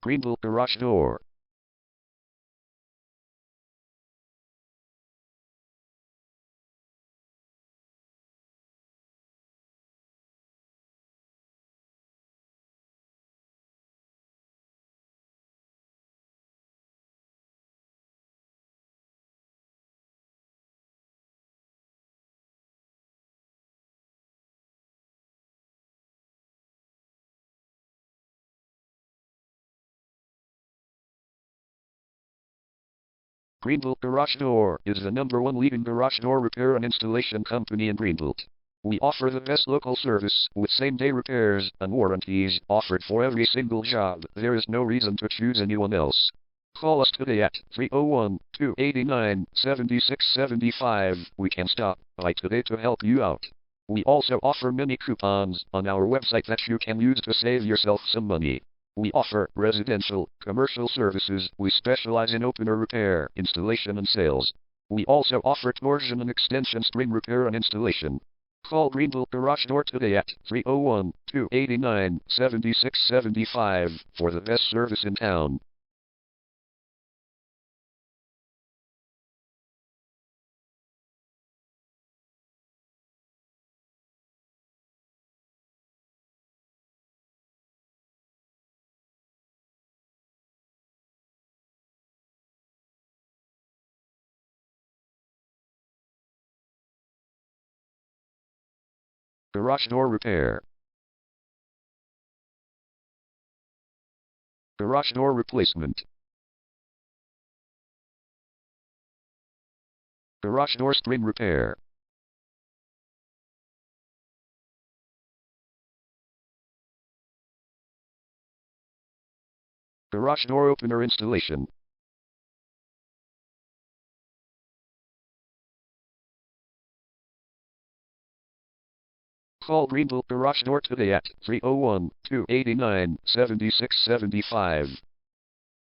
Greenbelt garage door. Greenbelt Garage Door is the #1 leading garage door repair and installation company in Greenbelt. We offer the best local service with same-day repairs and warranties offered for every single job. There is no reason to choose anyone else. Call us today at 301-289-7675. We can stop by today to help you out. We also offer many coupons on our website that you can use to save yourself some money. We offer residential, commercial services. We specialize in opener repair, installation and sales. We also offer torsion and extension spring repair and installation. Call Greenbelt Garage Door today at 301-289-7675 for the best service in town. Garage door repair. Garage door replacement. Garage door spring repair. Garage door opener installation. Call Greenbelt Garage Door today at 301-289-7675.